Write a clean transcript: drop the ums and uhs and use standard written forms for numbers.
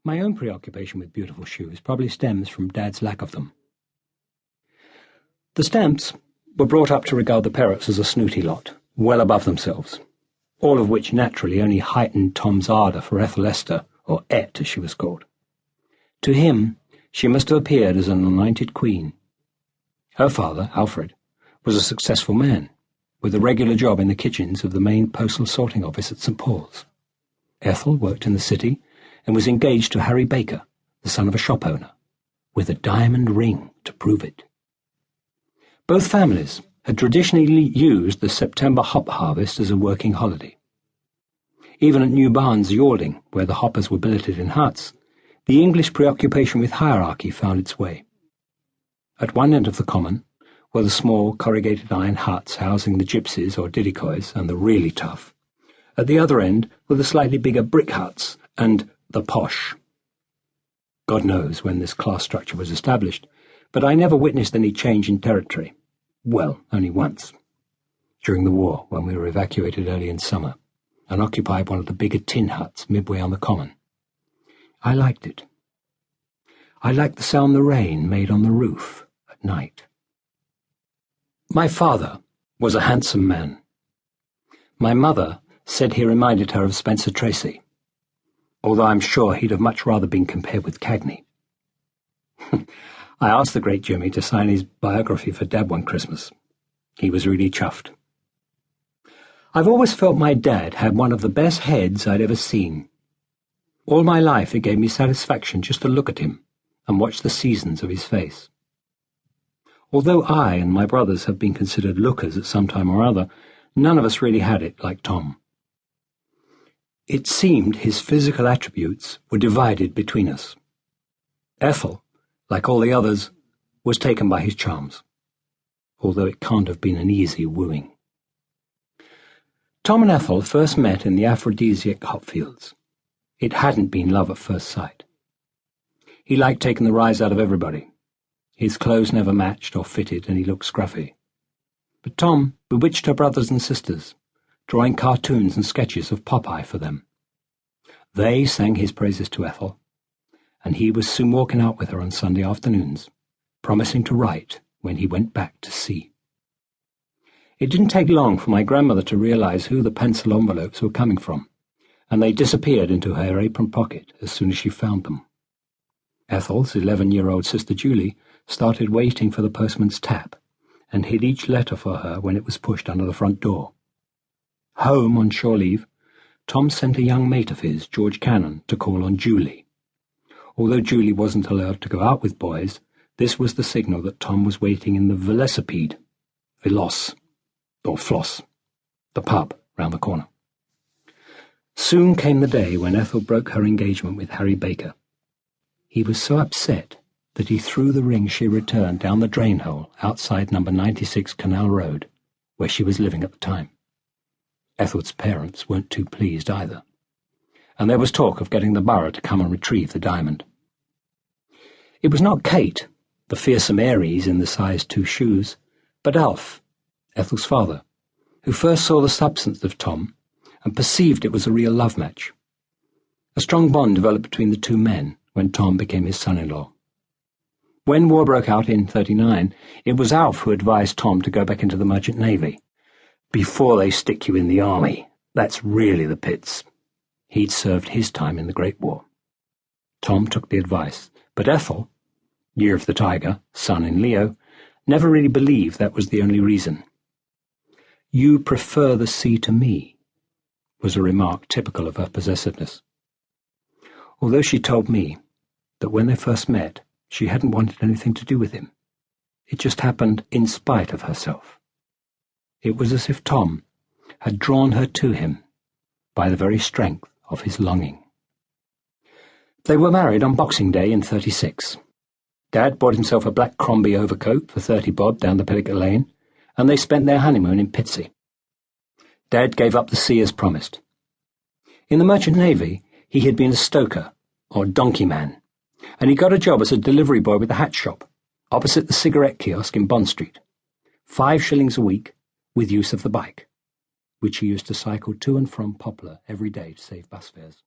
My own preoccupation with beautiful shoes probably stems from Dad's lack of them. The Stamps were brought up to regard the Perrotts as a snooty lot, well above themselves, all of which naturally only heightened Tom's ardour for Ethel Esther, or Et as she was called. To him, she must have appeared as an anointed queen. Her father, Alfred, was a successful man, with a regular job in the kitchens of the main postal sorting office at St. Paul's. Ethel worked in the city and was engaged to Harry Baker, the son of a shop owner, with a diamond ring to prove it. Both families had traditionally used the September hop harvest as a working holiday. Even at New Barnes, Yalding, where the hoppers were billeted in huts, the English preoccupation with hierarchy found its way. At one end of the common were the small corrugated iron huts housing the gypsies or didikoys and the really tough. At the other end were the slightly bigger brick huts and the posh. God knows when this class structure was established, but I never witnessed any change in territory. Well, only once. During the war, when we were evacuated early in summer, and occupied one of the bigger tin huts midway on the common. I liked it. I liked the sound the rain made on the roof at night. My father was a handsome man. My mother said he reminded her of Spencer Tracy, although I'm sure he'd have much rather been compared with Cagney. I asked the great Jimmy to sign his biography for Dad one Christmas. He was really chuffed. I've always felt my dad had one of the best heads I'd ever seen. All my life it gave me satisfaction just to look at him and watch the seasons of his face. Although I and my brothers have been considered lookers at some time or other, none of us really had it like Tom. It seemed his physical attributes were divided between us. Ethel, like all the others, was taken by his charms, although it can't have been an easy wooing. Tom and Ethel first met in the aphrodisiac hopfields. It hadn't been love at first sight. He liked taking the rise out of everybody. His clothes never matched or fitted, and he looked scruffy. But Tom bewitched her brothers and sisters, drawing cartoons and sketches of Popeye for them. They sang his praises to Ethel, and he was soon walking out with her on Sunday afternoons, promising to write when he went back to sea. It didn't take long for my grandmother to realize who the pencil envelopes were coming from, and they disappeared into her apron pocket as soon as she found them. Ethel's 11-year-old sister Julie started waiting for the postman's tap, and hid each letter for her when it was pushed under the front door. Home on shore leave, Tom sent a young mate of his, George Cannon, to call on Julie. Although Julie wasn't allowed to go out with boys, this was the signal that Tom was waiting in the Velocipede, Veloce, or Floss, the pub round the corner. Soon came the day when Ethel broke her engagement with Harry Baker. He was so upset that he threw the ring she returned down the drain hole outside number 96 Canal Road, where she was living at the time. Ethel's parents weren't too pleased either, and there was talk of getting the borough to come and retrieve the diamond. It was not Kate, the fearsome Aries in the size 2 shoes, but Alf, Ethel's father, who first saw the substance of Tom and perceived it was a real love match. A strong bond developed between the two men when Tom became his son-in-law. When war broke out in 1939, it was Alf who advised Tom to go back into the Merchant Navy. Before they stick you in the army, that's really the pits. He'd served his time in the Great War. Tom took the advice, but Ethel, Year of the Tiger, Sun in Leo, never really believed that was the only reason. "You prefer the sea to me," was a remark typical of her possessiveness. Although she told me that when they first met, she hadn't wanted anything to do with him. It just happened in spite of herself. It was as if Tom had drawn her to him by the very strength of his longing. They were married on Boxing Day in 1936. Dad bought himself a black Crombie overcoat for 30 bob down the Pillicat Lane, and they spent their honeymoon in Pitsea. Dad gave up the sea as promised. In the Merchant Navy, he had been a stoker, or donkey man, and he got a job as a delivery boy with a hat shop, opposite the cigarette kiosk in Bond Street. 5 shillings a week, with use of the bike, which he used to cycle to and from Poplar every day to save bus fares.